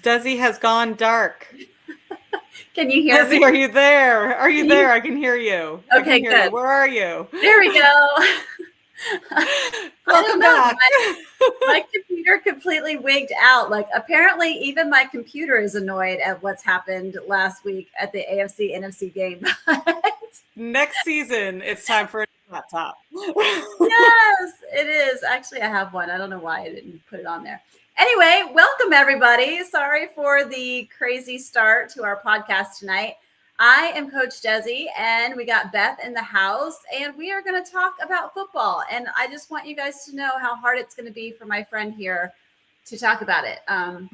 Desi has gone dark. Can you hear Desi, me? are you there? Are you there? I can hear you. I can Okay, hear you. good. Where are you? There we go. I Welcome don't know. back. My computer completely wigged out. Like, apparently, even my computer is annoyed at what's happened last week at the AFC NFC game. Next season, it's time for a laptop. Yes, it is. Actually, I have one. I don't know why I didn't put it on there. Anyway, welcome everybody. Sorry for the crazy start to our podcast tonight. I am Coach Desi, and we got Beth in the house, and we are going to talk about football. And I just want you guys to know how hard it's going to be for my friend here to talk about it. I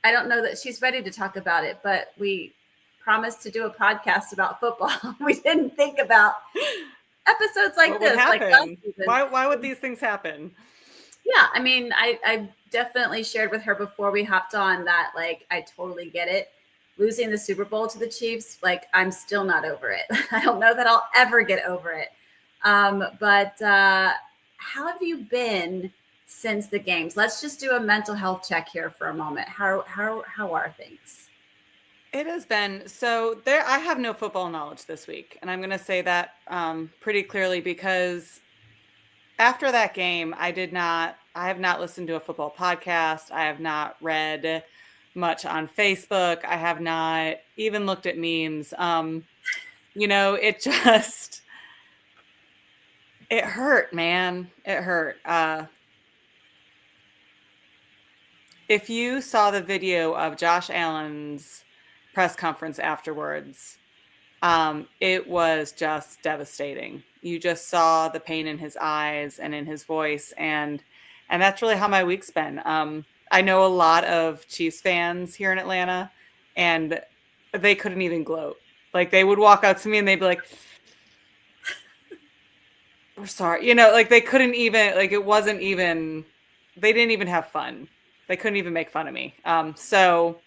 don't know that she's ready to talk about it, but we promised to do a podcast about football. We didn't think about episodes like What this, would happen? like last season. Why would these things happen? Yeah, I mean, I definitely shared with her before we hopped on that, like, I totally get it. Losing the Super Bowl to the Chiefs, like, I'm still not over it. I don't know that I'll ever get over it. But how have you been since the games? Let's just do a mental health check here for a moment. How are things? It has been so there. I have no football knowledge this week, and I'm going to say that pretty clearly because after that game, I have not listened to a football podcast. I have not read much on Facebook. I have not even looked at memes. It just, it hurt, man. It hurt. If you saw the video of Josh Allen's press conference afterwards, it was just devastating. You just saw the pain in his eyes and in his voice, and that's really how my week's been. I know a lot of Chiefs fans here in Atlanta, and they couldn't even gloat. Like, they would walk out to me and they'd be like, "We're sorry," like they couldn't even, like, it wasn't even, they didn't even have fun. They couldn't even make fun of me. So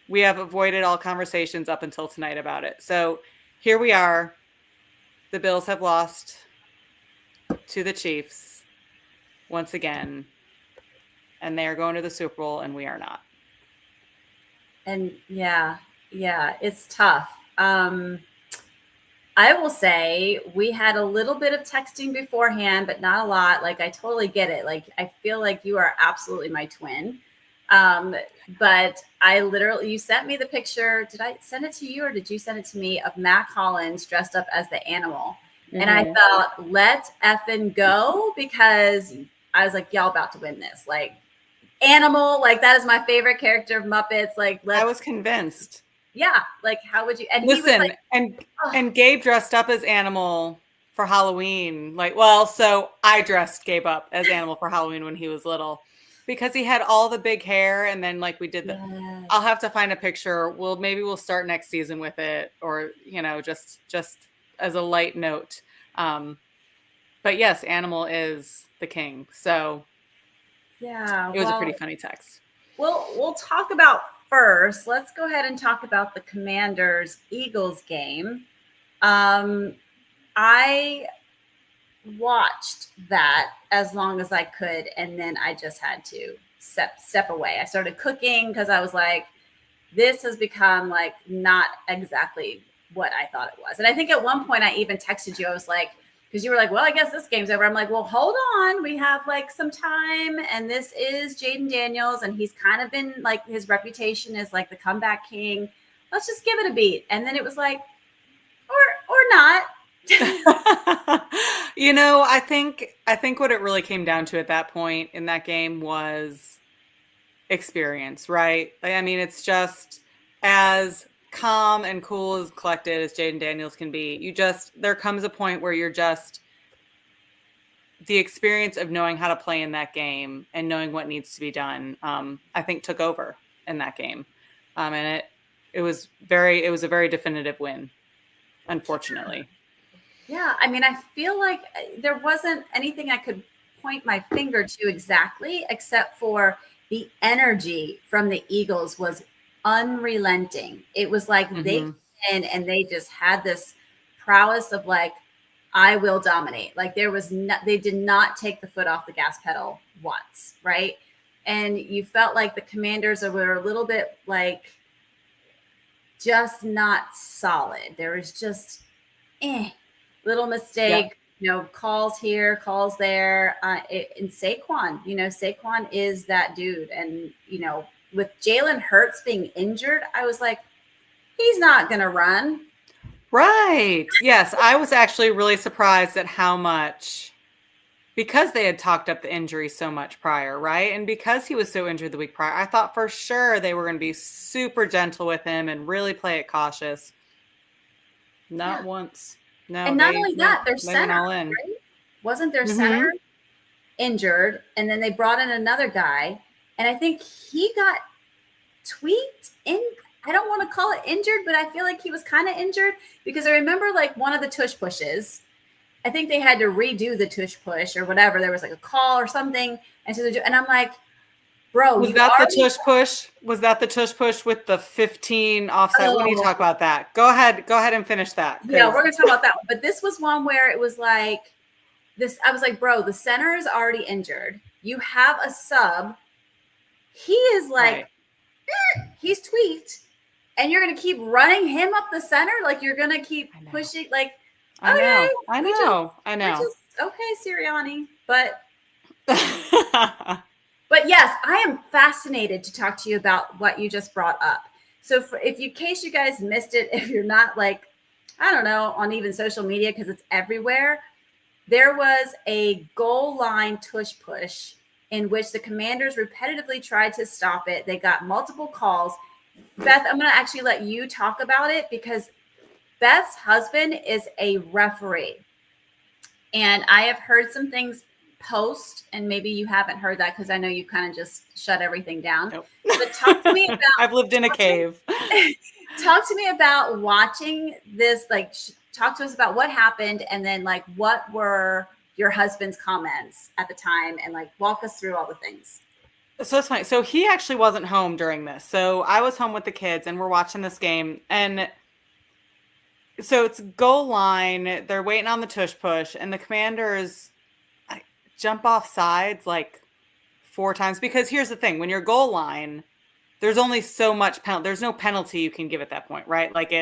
we have avoided all conversations up until tonight about it. So here we are. The Bills have lost to the Chiefs once again, and they are going to the Super Bowl, and we are not. And yeah, it's tough. I will say we had a little bit of texting beforehand, but not a lot. Like, I totally get it. Like, I feel like you are absolutely my twin. But you sent me the picture. Did I send it to you or did you send it to me of Mac Hollins dressed up as the animal? Mm-hmm. And I thought, let's effing go, because I was like, y'all about to win this. Like, animal, like, that is my favorite character of Muppets. Like, I was convinced. Yeah, like, how would you? And listen, he was like, and Gabe dressed up as Animal for Halloween. Like, well, so I dressed Gabe up as Animal for Halloween when he was little, because he had all the big hair, and then, like, we did the. Yes. I'll have to find a picture. Maybe we'll start next season with it, or just as a light note. But yes, Animal is the king. So yeah, it was a pretty funny text. We'll talk about. First, let's go ahead and talk about the Commanders-Eagles game. I watched that as long as I could, and then I just had to step away. I started cooking because I was like, this has become, like, not exactly what I thought it was. And I think at one point I even texted you. I was like, because you were like, well, I guess this game's over. I'm like, well, hold on. We have, like, some time. And this is Jaden Daniels. And he's kind of been, like, his reputation is like the comeback king. Let's just give it a beat. And then it was like, or not. I think what it really came down to at that point in that game was experience, right? I mean, it's just as calm and cool as collected as Jaden Daniels can be. There comes a point where you're just, the experience of knowing how to play in that game and knowing what needs to be done, I think took over in that game. And it was a very definitive win, unfortunately. Yeah. I mean, I feel like there wasn't anything I could point my finger to exactly, except for the energy from the Eagles was unrelenting. It was like they came in and they just had this prowess of, like, I will dominate. Like, they did not take the foot off the gas pedal once, right? and you felt like the Commanders were a little bit like just not solid. There was just little mistake, calls here, calls there. And Saquon, Saquon is that dude. And, with Jalen Hurts being injured, I was like, he's not going to run. Right. Yes. I was actually really surprised at how much, because they had talked up the injury so much prior, right? And because he was so injured the week prior, I thought for sure they were going to be super gentle with him and really play it cautious. Not once. No. And not only that, their center, all in. Right? Wasn't their center injured? And then they brought in another guy, and I think he got tweaked in. I don't want to call it injured, but I feel like he was kind of injured, because I remember like one of the tush pushes. I think they had to redo the tush push or whatever. There was like a call or something. And I'm like, bro, was that the tush push? Was that the tush push with the 15 offside? We need to talk about that. Go ahead and finish that. Yeah, we're going to talk about that one. But this was one where it was like this. I was like, bro, the center is already injured. You have a sub. He is like, he's tweaked. And you're going to keep running him up the center? Like, you're going to keep pushing? Like, I know. Okay, Sirianni. But yes, I am fascinated to talk to you about what you just brought up. So in case you guys missed it, if you're not like, I don't know, on even social media, because it's everywhere, there was a goal line tush push in which the Commanders repetitively tried to stop it. They got multiple calls. Beth, I'm going to actually let you talk about it, because Beth's husband is a referee. And I have heard some things post, and maybe you haven't heard that because I know you kind of just shut everything down. Nope. But talk to me about I've lived in a cave. Talk to me about watching this, like talk to us about what happened, and then like what were your husband's comments at the time, and like walk us through all the things. So it's funny. So he actually wasn't home during this. So I was home with the kids and we're watching this game. And so it's goal line. They're waiting on the tush push, and the Commanders jump off sides like 4 times. Because here's the thing. When you're goal line, there's only so much penalty. There's no penalty you can give at that point, right? Like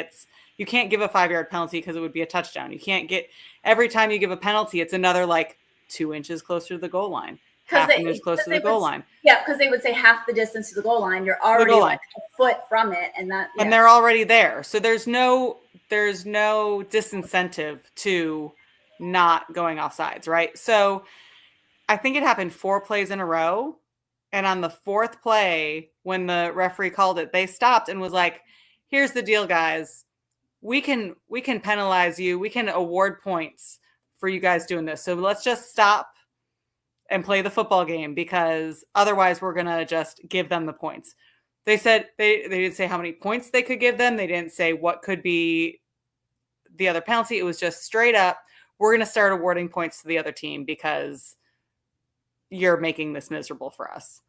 you can't give a 5-yard penalty because it would be a touchdown. You can't every time you give a penalty, it's another like 2 inches closer to the goal line. Half an inch close to the goal line. Yeah, because they would say half the distance to the goal line. You're already like a foot from it, and they're already there. So there's no disincentive to not going off sides, right? So I think it happened 4 plays in a row, and on the 4th play, when the referee called it, they stopped and was like, "Here's the deal, guys. We can penalize you. We can award points for you guys doing this. So let's just stop and play the football game, because otherwise we're going to just give them the points." They said they didn't say how many points they could give them. They didn't say what could be the other penalty. It was just straight up, we're going to start awarding points to the other team because you're making this miserable for us.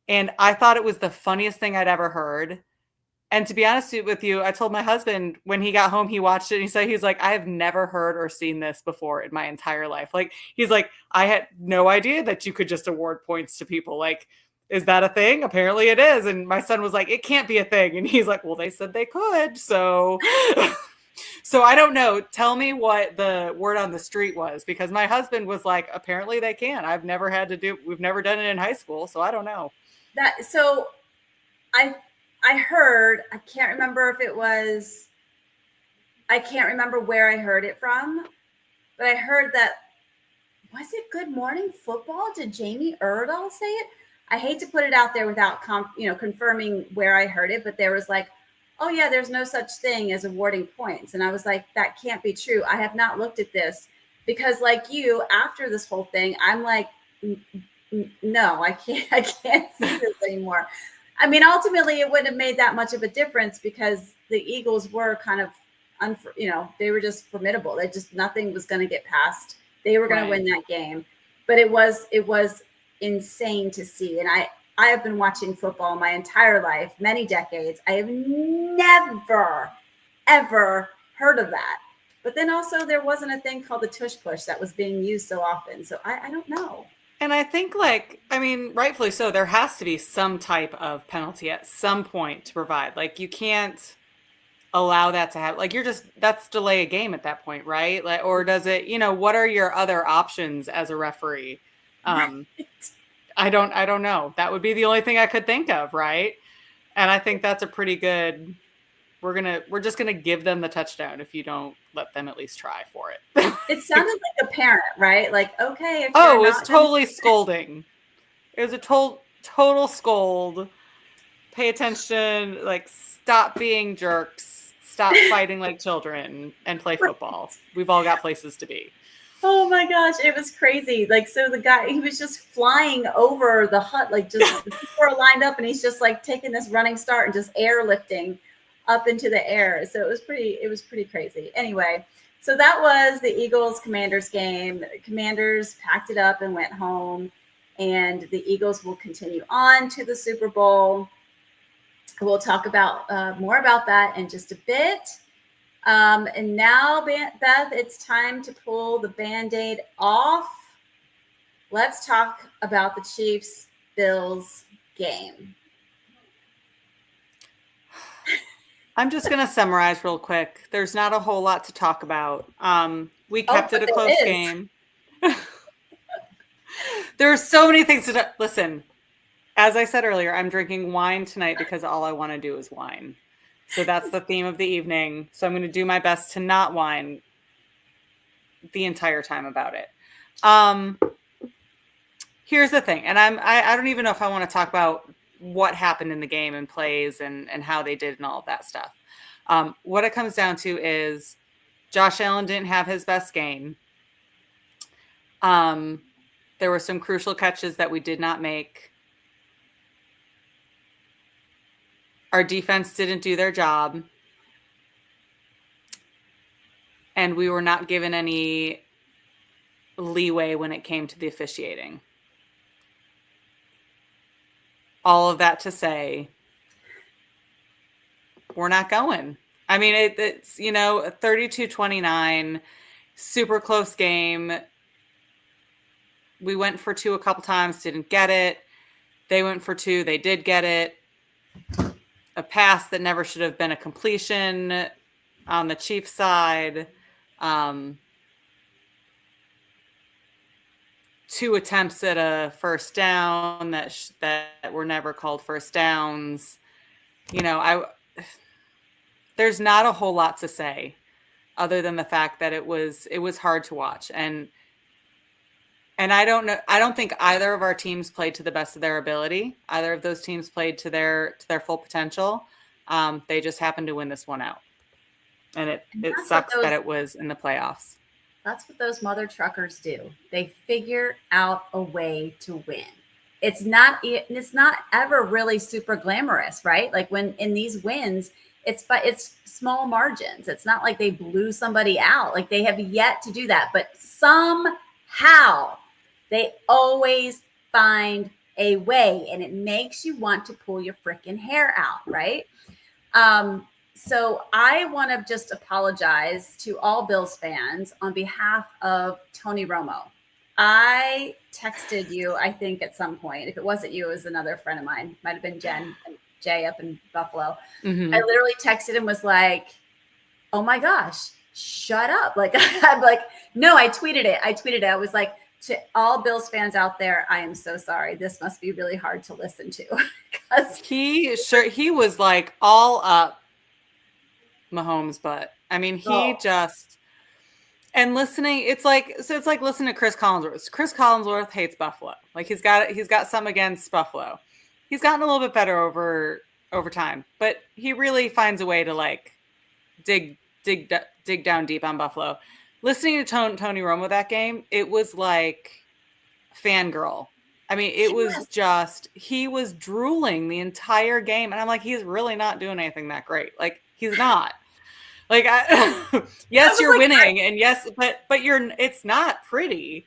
And I thought it was the funniest thing I'd ever heard. And to be honest with you, I told my husband when he got home, he watched it, and he's like, I have never heard or seen this before in my entire life. Like, he's like, I had no idea that you could just award points to people. Like, is that a thing? Apparently it is. And my son was like, it can't be a thing. And he's like, well, they said they could. So, so I don't know. Tell me what the word on the street was, because my husband was like, apparently they can. We've never done it in high school. So I don't know. So I heard, I can't remember where I heard it from, but I heard that, was it Good Morning Football? Did Jamie Erdahl say it? I hate to put it out there without confirming where I heard it, but there was like, oh yeah, there's no such thing as awarding points. And I was like, that can't be true. I have not looked at this, because like you, after this whole thing, I'm like, no, I can't see this anymore. I mean, ultimately, it wouldn't have made that much of a difference, because the Eagles were kind of, they were just formidable. Nothing was going to get past. They were going to win that game. But it was insane to see. And I have been watching football my entire life, many decades. I have never, ever heard of that. But then also there wasn't a thing called the tush push that was being used so often. So I don't know. And I think, like, I mean, rightfully so, there has to be some type of penalty at some point to provide. Like, you can't allow that to happen. Like, that's delay a game at that point, right? Like, or does it, what are your other options as a referee? Um, Right. I don't know. That would be the only thing I could think of, right? And I think that's a pretty good. We're just gonna give them the touchdown if you don't let them at least try for it. It sounded like a parent, right? Like, okay, if you're Oh, it was not going to totally scolding. It was a total scold. Pay attention, like stop being jerks, stop fighting like children, and play football. We've all got places to be. Oh my gosh, it was crazy. Like, so the guy, he was just flying over the hut, like just the people are lined up and he's just like taking this running start and just airlifting up into the air. So it was pretty crazy. Anyway, so that was the Eagles Commanders game. Commanders packed it up and went home, and the Eagles will continue on to the Super Bowl. We'll talk about more about that in just a bit. And now, Beth, it's time to pull the Band-Aid off. Let's talk about the Chiefs-Bills game. I'm just going to summarize real quick. There's not a whole lot to talk about. We kept it a close game. There are so many things to listen. As I said earlier, I'm drinking wine tonight because all I want to do is wine. So that's the theme of the evening. So I'm going to do my best to not whine the entire time about it. Here's the thing, and I don't even know if I want to talk about what happened in the game and plays and how they did and all of that stuff. What it comes down to is Josh Allen didn't have his best game. There were some crucial catches that we did not make. Our defense didn't do their job. And we were not given any leeway when it came to the officiating. All of that to say, we're not going. I mean, it's, 32-29, super close game. We went for 2 a couple times, didn't get it. They went for 2, they did get it. A pass that never should have been a completion on the Chiefs side. 2 attempts at a first down that were never called first downs. There's not a whole lot to say other than the fact that it was hard to watch. And I don't think either of our teams played to the best of their ability. Either of those teams played to their full potential. They just happened to win this one out. And it sucks that it was in the playoffs. That's what those mother truckers do. They figure out a way to win. It's not ever really super glamorous, right? Like when in these wins, it's small margins. It's not like they blew somebody out. Like they have yet to do that, but somehow they always find a way, and it makes you want to pull your freaking hair out, right? So I want to just apologize to all Bills fans on behalf of Tony Romo. I texted you, I think, at some point. If it wasn't you, it was another friend of mine. Might have been Jay up in Buffalo. Mm-hmm. I literally texted him, was like, oh my gosh, shut up. Like, I'm like, no, I tweeted it. I was like, to all Bills fans out there, I am so sorry. This must be really hard to listen to. Because he was like all up Mahomes' butt. I mean, and listening, it's like listening to Chris Collinsworth. Chris Collinsworth hates Buffalo. Like he's got something against Buffalo. He's gotten a little bit better over time, but he really finds a way to like dig down deep on Buffalo. Listening to Tony Romo that game, it was like fangirl. I mean, it was just, he was drooling the entire game. And I'm like, he's really not doing anything that great. Like, he's not. Like, yes, you're like, winning. And yes, but it's not pretty.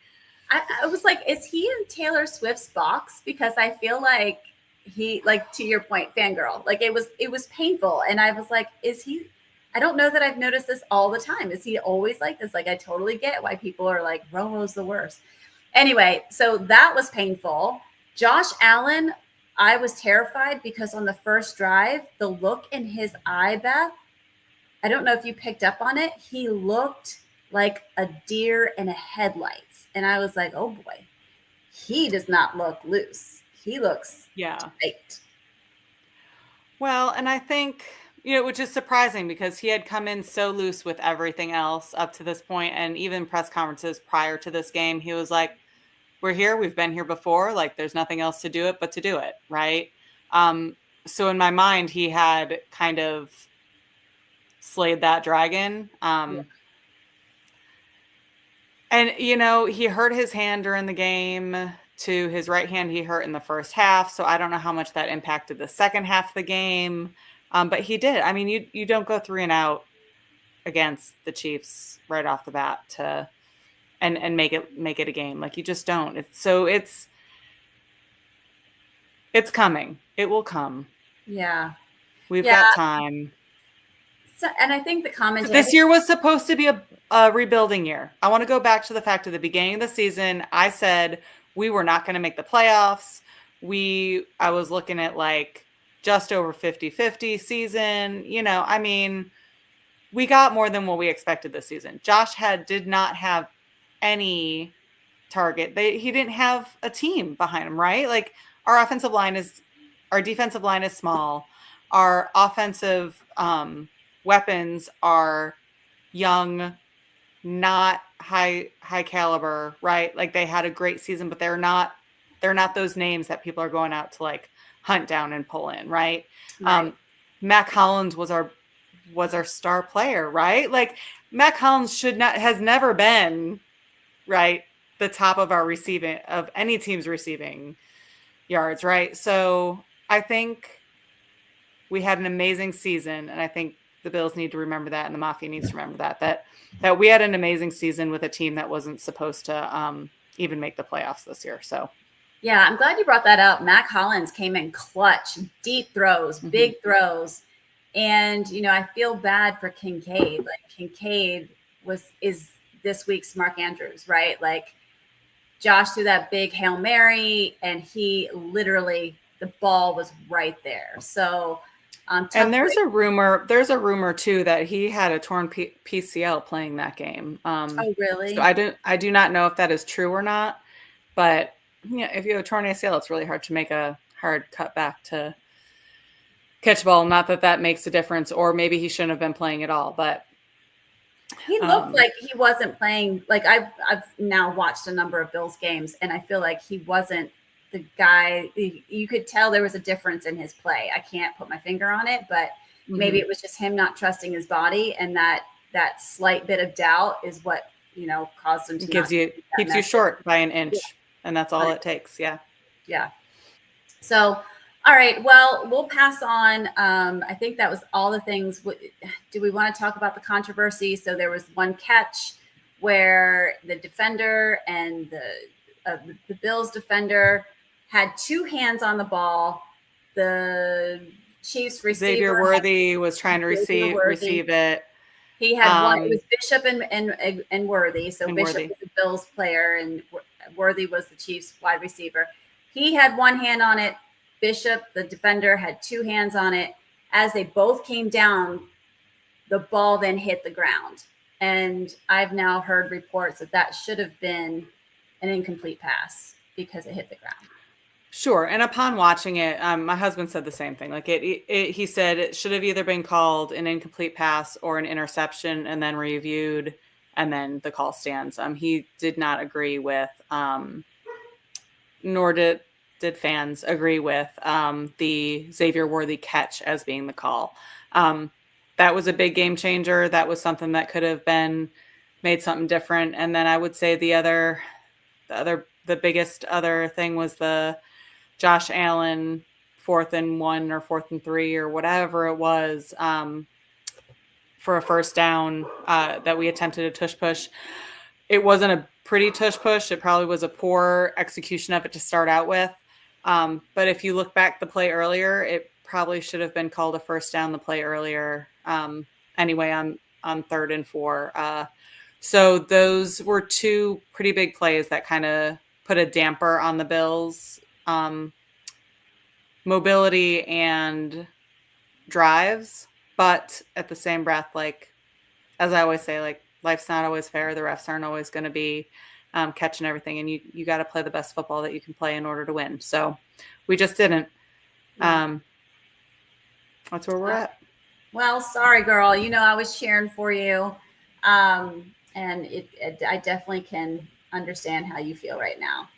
I was like, is he in Taylor Swift's box? Because I feel like he, like, to your point, fangirl. Like, it was painful. And I was like, is he? I don't know that I've noticed this all the time. Is he always like this? Like, I totally get why people are like, Romo's the worst. Anyway, so that was painful. Josh Allen, I was terrified because on the first drive, the look in his eye, Beth, I don't know if you picked up on it. He looked like a deer in a headlights. And I was like, oh boy, he does not look loose. He looks tight. Well, and I think, which is surprising because he had come in so loose with everything else up to this point, and even press conferences prior to this game, he was like, we're here, we've been here before, like there's nothing else to do it but to do it, right? So in my mind, he had kind of slayed that dragon. And, he hurt his hand during the game. To his right hand, he hurt in the first half. So I don't know how much that impacted the second half of the game. But he did. I mean, you don't go 3 and out against the Chiefs right off the bat and make it a game. Like, you just don't. It's coming. It will come. Yeah. We've got time. So, and I think the commentary this year was supposed to be a rebuilding year. I want to go back to the fact at the beginning of the season, I said we were not going to make the playoffs. I was looking at like just over 50-50 season. I mean, we got more than what we expected this season. Josh did not have any target. He didn't have a team behind him, right? Like our defensive line is small. Our offensive weapons are young, not high caliber, right? Like they had a great season, but they're not those names that people are going out to like hunt down and pull in, right? Mac Hollins was our star player, right? Like Mac Hollins has never been, right, the top of of any team's receiving yards, right? So I think we had an amazing season, and I think the Bills need to remember that, and the Mafia needs to remember that we had an amazing season with a team that wasn't supposed to even make the playoffs this year. So, yeah, I'm glad you brought that up. Mac Hollins came in clutch, deep throws, big throws, and I feel bad for Kincaid. Like Kincaid is this week's Mark Andrews, right? Like Josh threw that big Hail Mary, and he literally the ball was right there. So. And there's a rumor too that he had a torn PCL playing that game. Oh, really? So I do not know if that is true or not, but if you have a torn ACL, it's really hard to make a hard cut back to catch ball. Not that makes a difference, or maybe he shouldn't have been playing at all, but he looked like he wasn't playing. Like I've now watched a number of Bills games, and I feel like he wasn't the guy. You could tell there was a difference in his play. I can't put my finger on it, but maybe it was just him not trusting his body, and that slight bit of doubt is what caused him to keeps you short by an inch, and that's all it takes. Yeah. So, all right. Well, we'll pass on. I think that was all the things. Do we want to talk about the controversy? So there was one catch where the defender and the Bills defender had 2 hands on the ball. The Chiefs receiver Xavier Worthy was trying to receive it. He had one. It was Bishop and Worthy. So Bishop was the Bills player, and Worthy was the Chiefs wide receiver. He had 1 hand on it. Bishop, the defender, had 2 hands on it. As they both came down, the ball then hit the ground. And I've now heard reports that should have been an incomplete pass because it hit the ground. Sure. And upon watching it, my husband said the same thing. Like he said it should have either been called an incomplete pass or an interception and then reviewed, and then the call stands. He did not agree with, nor did fans agree with the Xavier Worthy catch as being the call. That was a big game changer. That was something that could have made something different. And then I would say the biggest other thing was the Josh Allen 4th and 1 or 4th and 3 or whatever it was for a first down that we attempted a tush push. It wasn't a pretty tush push. It probably was a poor execution of it to start out with. But if you look back the play earlier, it probably should have been called a first down the play earlier. Anyway, on 3rd and 4. So those were 2 pretty big plays that kind of put a damper on the Bills' mobility and drives. But at the same breath, like, as I always say, like, life's not always fair. The refs aren't always going to be catching everything, and you got to play the best football that you can play in order to win. So we just didn't. That's where we're at. Well, sorry, girl. I was cheering for you, and I definitely can understand how you feel right now.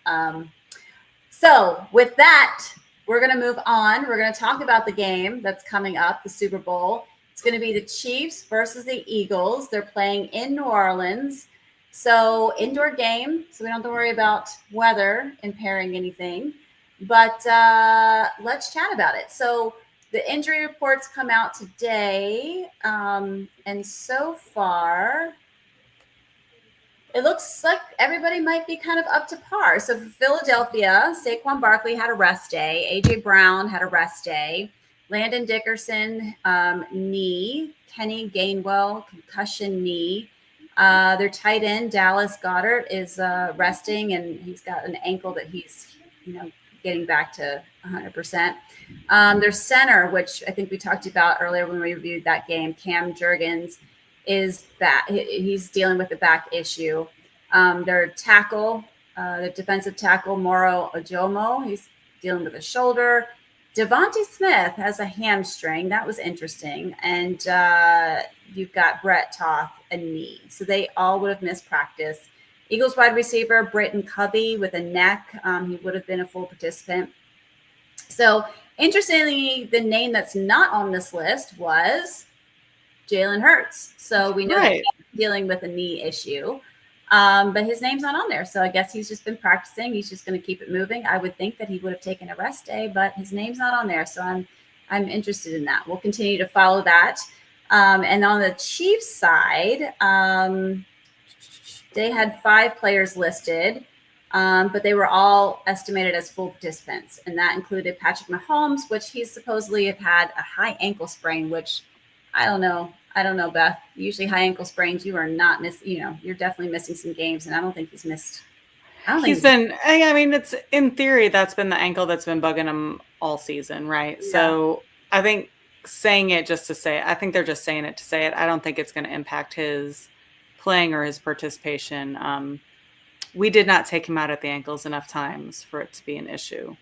So with that, we're going to move on. We're going to talk about the game that's coming up, the Super Bowl. It's going to be the Chiefs versus the Eagles. They're playing in New Orleans. So indoor game, so we don't have to worry about weather impairing anything. But let's chat about it. So the injury reports come out today. And so far, it looks like everybody might be kind of up to par. So for Philadelphia, Saquon Barkley had a rest day. A.J. Brown had a rest day. Landon Dickerson, knee. Kenny Gainwell, concussion knee. Their tight end, Dallas Goedert, is resting, and he's got an ankle that he's, getting back to 100%. Their center, which I think we talked about earlier when we reviewed that game, Cam Jurgens, is back. He's dealing with the back issue. Their tackle, the defensive tackle, Moro Ojomo, he's dealing with a shoulder. Devontae Smith has a hamstring. That was interesting. And you've got Brett Toth, a knee. So they all would have missed practice. Eagles wide receiver, Britton Covey with a neck. He would have been a full participant. So interestingly, the name that's not on this list was Jalen Hurts. So we know that he's dealing with a knee issue, but his name's not on there. So I guess he's just been practicing. He's just going to keep it moving. I would think that he would have taken a rest day, but his name's not on there. So I'm interested in that. We'll continue to follow that. And on the Chiefs side, they had 5 players listed, but they were all estimated as full participants. And that included Patrick Mahomes, which he supposedly had a high ankle sprain, which I don't know, Beth. Usually high ankle sprains, you are not you're definitely missing some games. And I don't think he's missed. It's in theory, that's been the ankle that's been bugging him all season, right? Yeah. So I think saying it just to say it, I think they're just saying it to say it. I don't think it's going to impact his playing or his participation. We did not take him out at the ankles enough times for it to be an issue.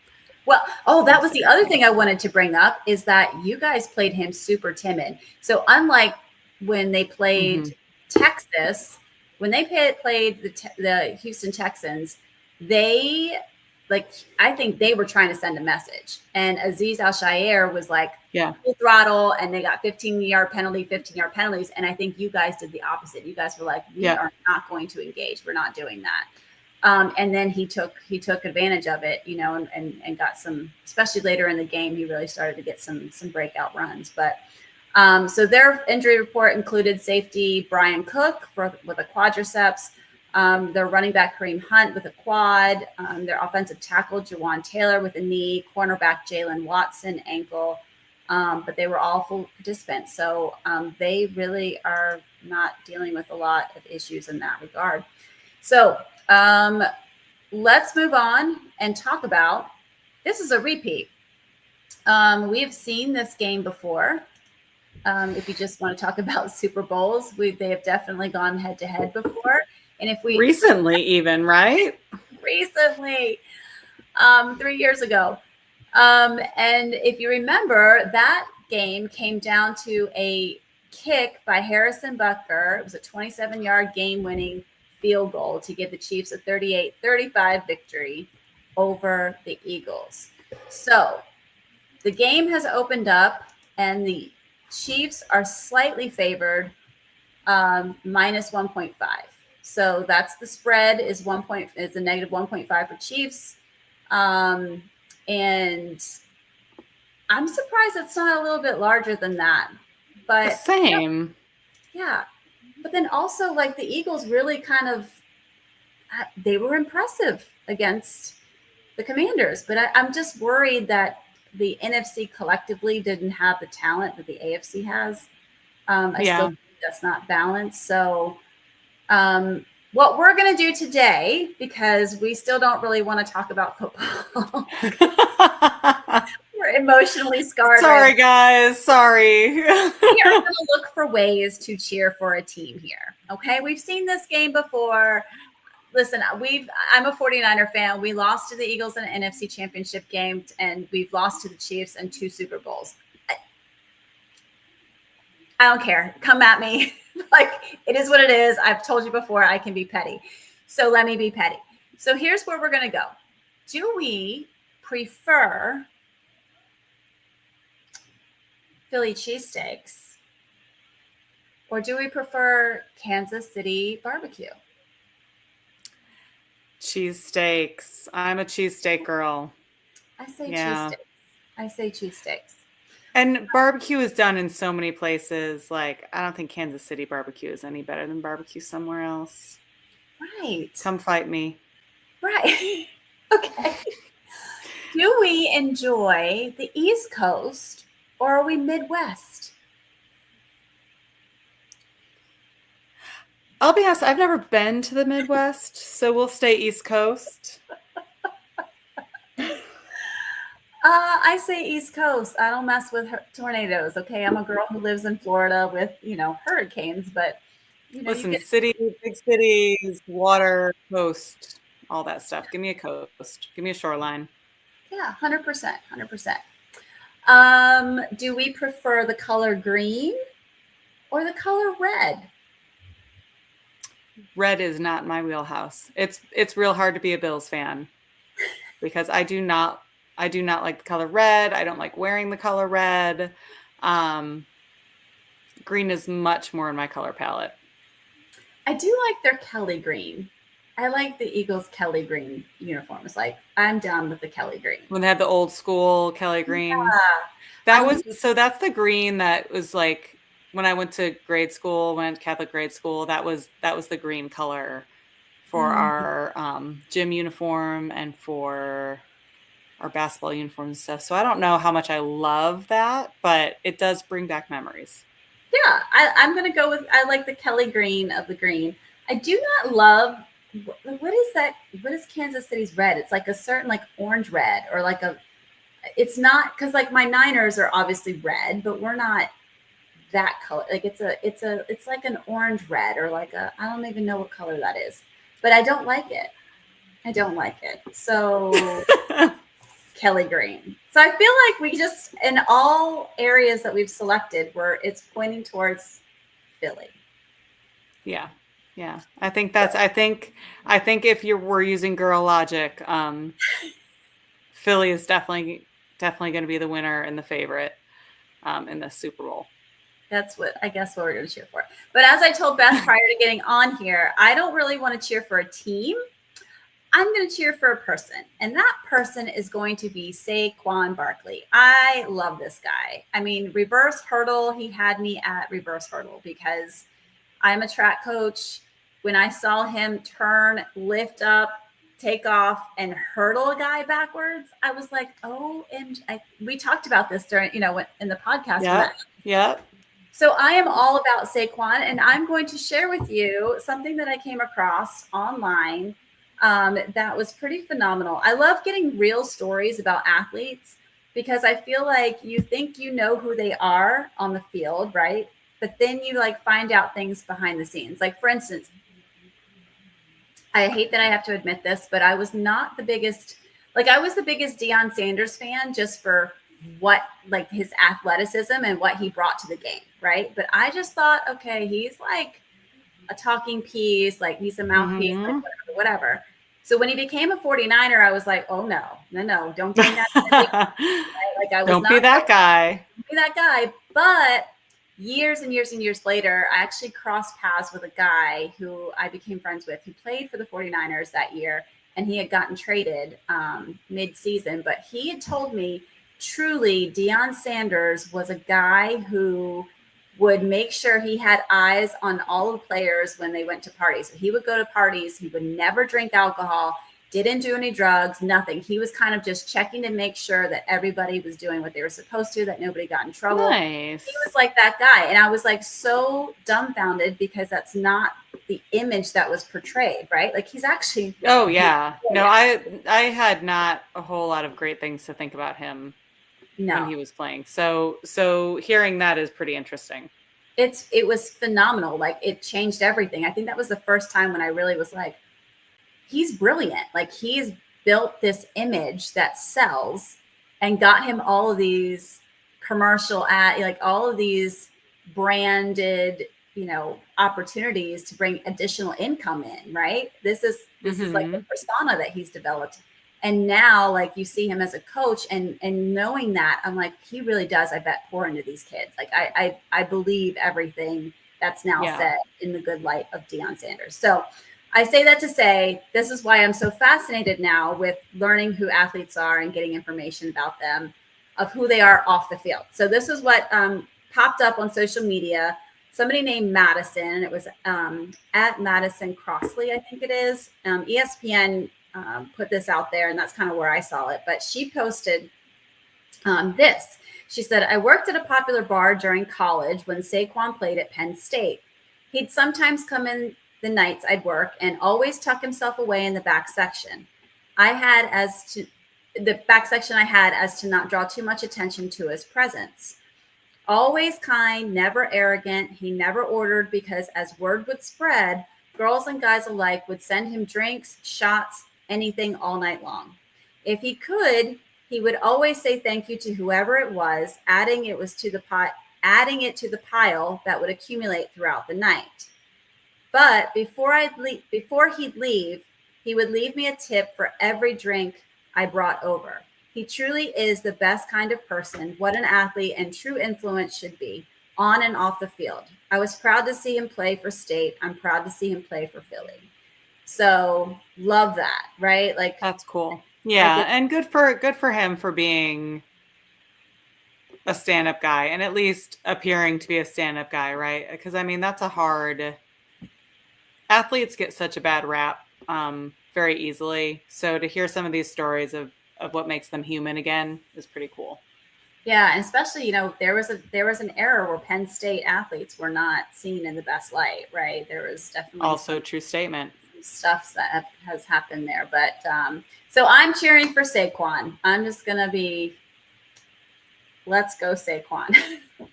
Well, that was the other thing I wanted to bring up, is that you guys played him super timid. So unlike when they played Texas, when they played the Houston Texans, I think they were trying to send a message. And Azeez Al-Shaair was like, full throttle, and they got 15-yard penalties. And I think you guys did the opposite. You guys were like, we are not going to engage. We're not doing that. And then he took advantage of it, and got some, especially later in the game, he really started to get some breakout runs. But so their injury report included safety Brian Cook with a quadriceps, their running back Kareem Hunt with a quad, their offensive tackle Jawan Taylor with a knee, cornerback Jalen Watson ankle, but they were all full participants. So they really are not dealing with a lot of issues in that regard. So let's move on and talk about, this is a repeat. We have seen this game before. If you just want to talk about Super Bowls, they have definitely gone head to head before. And if we recently, even right? Recently, 3 years ago. And if you remember, that game came down to a kick by Harrison Butker. It was a 27-yard game-winning field goal to give the Chiefs a 38-35 victory over the Eagles. So the game has opened up, and the Chiefs are slightly favored, minus 1.5. So that's the spread is a negative 1.5 for Chiefs. And I'm surprised it's not a little bit larger than that. But the same. Yeah. But then also, like, the Eagles really they were impressive against the Commanders. But I'm just worried that the NFC collectively didn't have the talent that the AFC has. I still think that's not balanced. So what we're going to do today, because we still don't really want to talk about football. We're emotionally scarred. Sorry, guys. Sorry. We are going to look for ways to cheer for a team here. Okay. We've seen this game before. Listen, I'm a 49er fan. We lost to the Eagles in an NFC championship game, and we've lost to the Chiefs in 2 Super Bowls. I don't care. Come at me. Like, it is what it is. I've told you before, I can be petty. So let me be petty. So here's where we're going to go. Do we prefer Philly cheesesteaks, or do we prefer Kansas City barbecue? Cheesesteaks. I'm a cheesesteak girl. I say cheesesteaks. I say cheesesteaks. And barbecue is done in so many places. Like, I don't think Kansas City barbecue is any better than barbecue somewhere else. Right. Come fight me. Right. Okay. Do we enjoy the East Coast, or are we Midwest? I'll be honest, I've never been to the Midwest, so we'll stay East Coast. I say East Coast. I don't mess with tornadoes. Okay, I'm a girl who lives in Florida with hurricanes, but listen, big cities, water, coast, all that stuff. Give me a coast. Give me a shoreline. Yeah, 100%, 100%. Do we prefer the color green or the color red? Red is not my wheelhouse. It's real hard to be a Bills fan because I do not like the color red. I don't like wearing the color red. Green is much more in my color palette. I do like their Kelly green. I like the Eagles Kelly green uniforms. Like, I'm down with the Kelly green. When they had the old school Kelly green. Yeah. That's the green that was like when I went to Catholic grade school, that was the green color for our gym uniform and for our basketball uniforms and stuff. So I don't know how much I love that, but it does bring back memories. Yeah, I'm going to go with, I like the Kelly green of the green. I do not love, what is that? What is Kansas City's red? It's like a certain like orange red, or like it's not, because like my Niners are obviously red, but we're not that color. Like it's like an orange red, or like I don't even know what color that is, but I don't like it. So Kelly green. So I feel like we just, in all areas that we've selected, where it's pointing towards Philly. Yeah. I think if we're using girl logic, Philly is definitely going to be the winner and the favorite in the Super Bowl. That's what we're going to cheer for. But as I told Beth prior to getting on here, I don't really want to cheer for a team. I'm going to cheer for a person, and that person is going to be Saquon Barkley. I love this guy. I mean, reverse hurdle, he had me at reverse hurdle because I'm a track coach. When I saw him turn, lift up, take off, and hurdle a guy backwards, I was like, we talked about this during, in the podcast. Yeah. So I am all about Saquon, and I'm going to share with you something that I came across online that was pretty phenomenal. I love getting real stories about athletes because I feel like you think you know who they are on the field, right? But then you like find out things behind the scenes. Like, for instance, I hate that I have to admit this, but I was not the biggest, I was the biggest Deion Sanders fan just for what, like, his athleticism and what he brought to the game, right? But I just thought, okay, he's like a talking piece, like he's a mouthpiece, like whatever. So when he became a 49er, I was like, oh no, don't bring that. Like, I was don't be that guy. Don't be that guy. But years and years and years later, I actually crossed paths with a guy who I became friends with, who played for the 49ers that year, and he had gotten traded mid-season. But he had told me, truly, Deion Sanders was a guy who would make sure he had eyes on all of the players when they went to parties. So he would go to parties. He would never drink alcohol, didn't do any drugs, nothing. He was kind of just checking to make sure that everybody was doing what they were supposed to, that nobody got in trouble. Nice. He was like that guy. And I was like so dumbfounded because that's not the image that was portrayed, right? Like he's actually. Oh yeah. No, I had not a whole lot of great things to think about him when he was playing. So hearing that is pretty interesting. It was phenomenal. Like it changed everything. I think that was the first time when I really was like, he's brilliant. Like he's built this image that sells and got him all of these commercial like all of these branded, opportunities to bring additional income in, right? This is like the persona that he's developed. And now like you see him as a coach and knowing that, I'm like, he really does, I bet, pour into these kids. Like I believe everything that's now said in the good light of Deion Sanders. So I say that to say, this is why I'm so fascinated now with learning who athletes are and getting information about them, of who they are off the field. So this is what popped up on social media. Somebody named Madison, and it was at Madison Crossley, I think it is. ESPN put this out there, and that's kind of where I saw it. But she posted this. She said, I worked at a popular bar during college when Saquon played at Penn State. He'd sometimes come in the nights I'd work and always tuck himself away in the back section. I had as to not draw too much attention to his presence. Always kind, never arrogant. He never ordered because as word would spread, girls and guys alike would send him drinks, shots, anything all night long. If he could, he would always say thank you to whoever it was, adding it to the pile that would accumulate throughout the night. But before he'd leave, he would leave me a tip for every drink I brought over. He truly is the best kind of person, what an athlete and true influence should be, on and off the field. I was proud to see him play for State. I'm proud to see him play for Philly. So love that, right? Like that's cool. Yeah, and good for him for being a stand-up guy and at least appearing to be a stand-up guy, right? Because I mean, that's a hard. Athletes get such a bad rap very easily. So to hear some of these stories of what makes them human again is pretty cool. Yeah, and especially, there was an era where Penn State athletes were not seen in the best light, right? There was definitely also true statement. Stuff that has happened there. But so I'm cheering for Saquon. I'm just gonna be, let's go Saquon.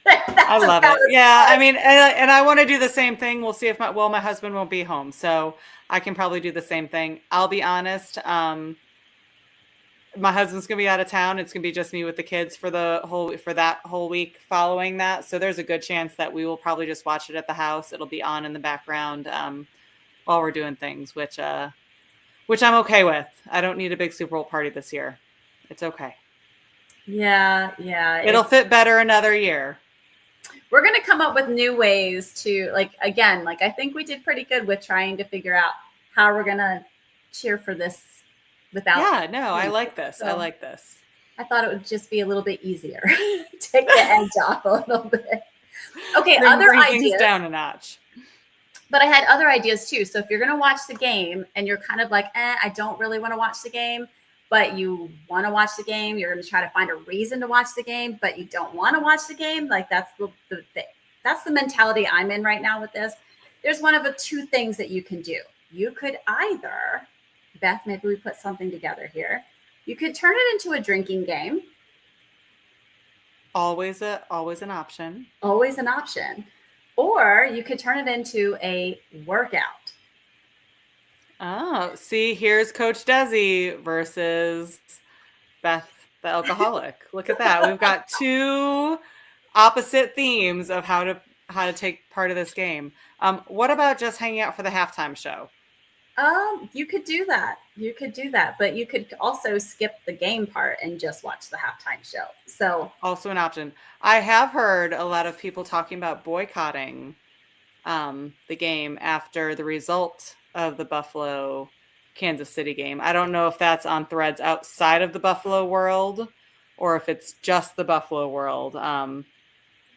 I love it. Yeah, I mean, and I want to do the same thing. We'll see if my husband won't be home, so I can probably do the same thing. I'll be honest. My husband's gonna be out of town. It's gonna be just me with the kids for that whole week following that. So there's a good chance that we will probably just watch it at the house. It'll be on in the background while we're doing things, which I'm okay with. I don't need a big Super Bowl party this year. It's okay. Yeah. It'll fit better another year. We're going to come up with new ways to, I think we did pretty good with trying to figure out how we're going to cheer for this without. Yeah, no, I like this. So I thought it would just be a little bit easier. Take the edge off a little bit. Okay, other ideas. Down a notch. But I had other ideas too. So if you're going to watch the game and you're kind of like, I don't really want to watch the game, but you want to watch the game, you're going to try to find a reason to watch the game, but you don't want to watch the game. Like that's the mentality I'm in right now with this. There's one of the two things that you can do. You could either, Beth, maybe we put something together here. You could turn it into a drinking game. Always an option. Always an option. Or you could turn it into a workout. Oh, see, here's Coach Desi versus Beth, the alcoholic. Look at that. We've got two opposite themes of how to take part of this game. What about just hanging out for the halftime show? You could do that. But you could also skip the game part and just watch the halftime show. So also an option. I have heard a lot of people talking about boycotting the game after the result of the Buffalo Kansas City game. I don't know if that's on threads outside of the Buffalo world or if it's just the Buffalo world. The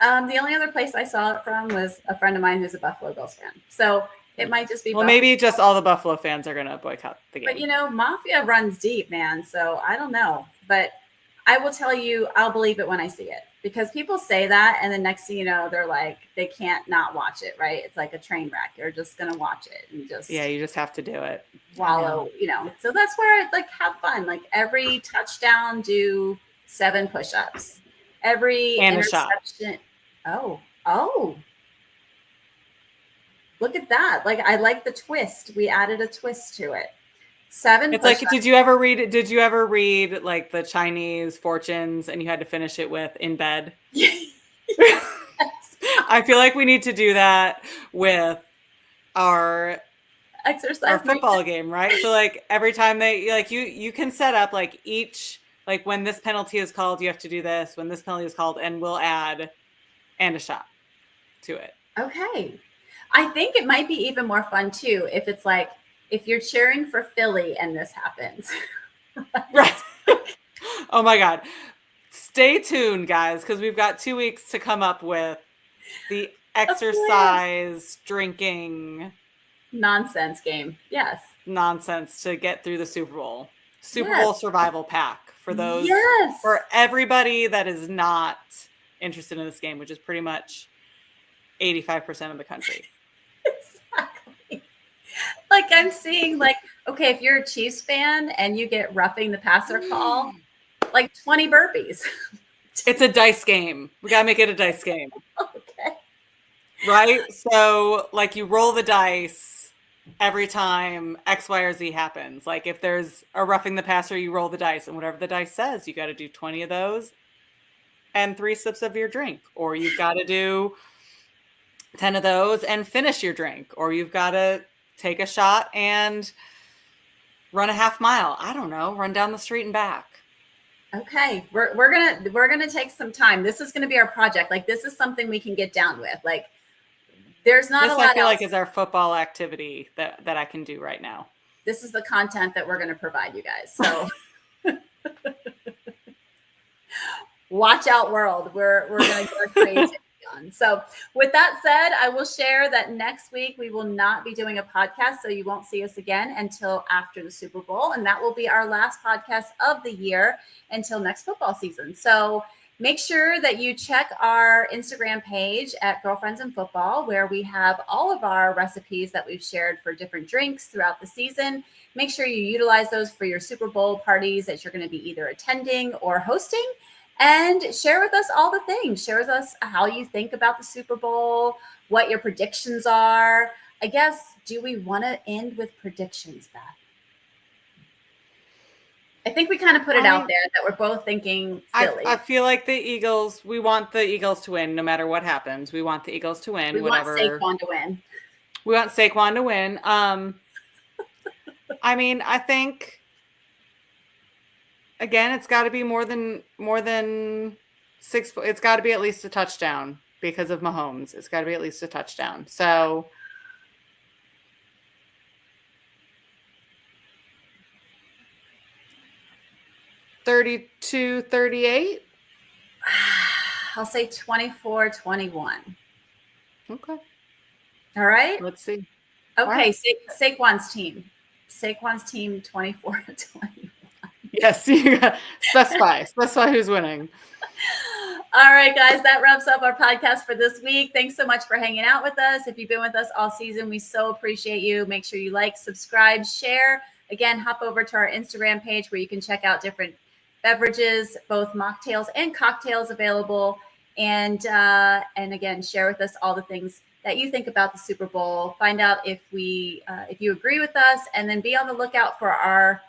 only other place I saw it from was a friend of mine who's a Buffalo Bills fan. So it might just be. Well, maybe just all the Buffalo fans are going to boycott the game. But Mafia runs deep, man. So I don't know. But I will tell you, I'll believe it when I see it, because people say that, and the next thing you know, they're like, they can't not watch it, right? It's like a train wreck. You're just gonna watch it and just you just have to do it. Wallow, So that's where like have fun. Like every touchdown, do 7 push-ups. Every And interception. Oh, look at that! Like I like the twist. We added a twist to it. 7 It's push-ups. like, did you ever read like the Chinese fortunes and you had to finish it with in bed? Yes. I feel like we need to do that with our Exercise football game, right? So like every time they like you can set up like each, like when this penalty is called, you have to do this, when this penalty is called, and we'll add and a shot to it. Okay. I think it might be even more fun too if it's like if you're cheering for Philly and this happens. Right. Oh my God. Stay tuned, guys, because we've got 2 weeks to come up with the exercise drinking nonsense game. Yes. Nonsense to get through the Super Bowl. Super Yes. Bowl survival pack for those, Yes. for everybody that is not interested in this game, which is pretty much 85% of the country. Exactly. Like I'm seeing like, okay, if you're a Chiefs fan and you get roughing the passer call, like 20 burpees. It's a dice game. We got to make it a dice game. Okay. Right? So like you roll the dice every time X, Y, or Z happens. Like if there's a roughing the passer, you roll the dice, and whatever the dice says, you got to do 20 of those and 3 sips of your drink, or you've got to do 10 of those and finish your drink, or you've got to take a shot and run a half mile. I don't know, run down the street and back. Okay, we're gonna take some time. This is gonna be our project. Like this is something we can get down with. Like there's not this, a lot. I feel like is our football activity that I can do right now. This is the content that we're going to provide you guys. So watch out, world. We're going to go crazy. So with that said, I will share that next week we will not be doing a podcast, so you won't see us again until after the Super Bowl, and that will be our last podcast of the year until next football season. So make sure that you check our Instagram page at Girlfriends in Football, where we have all of our recipes that we've shared for different drinks throughout the season. Make sure you utilize those for your Super Bowl parties that you're going to be either attending or hosting. And share with us all the things. Share with us how you think about the Super Bowl, what your predictions are. I guess, do we want to end with predictions, Beth? I think we kind of put it out there that we're both thinking Philly. I feel like the Eagles, we want the Eagles to win no matter what happens. We want the Eagles to win. We want Saquon to win. We want Saquon to win. I mean, I think, again, it's got to be more than 6. It's got to be at least a touchdown because of Mahomes. It's got to be at least a touchdown. So 32-38. I'll say 24-21. Okay. All right. Let's see. Okay. Right. Saquon's team. Saquon's team 24-21. Yes, you got specify who's winning. All right, guys, that wraps up our podcast for this week. Thanks so much for hanging out with us. If you've been with us all season, we so appreciate you. Make sure you like, subscribe, share. Again, hop over to our Instagram page where you can check out different beverages, both mocktails and cocktails available. And again, share with us all the things that you think about the Super Bowl. Find out if you agree with us, and then be on the lookout for our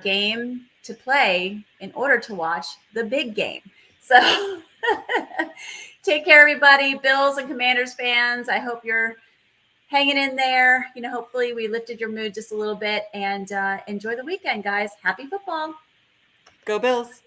game to play in order to watch the big game. So take care, everybody. Bills and Commanders fans, I hope you're hanging in there. Hopefully we lifted your mood just a little bit, and enjoy the weekend, guys. Happy football. Go Bills.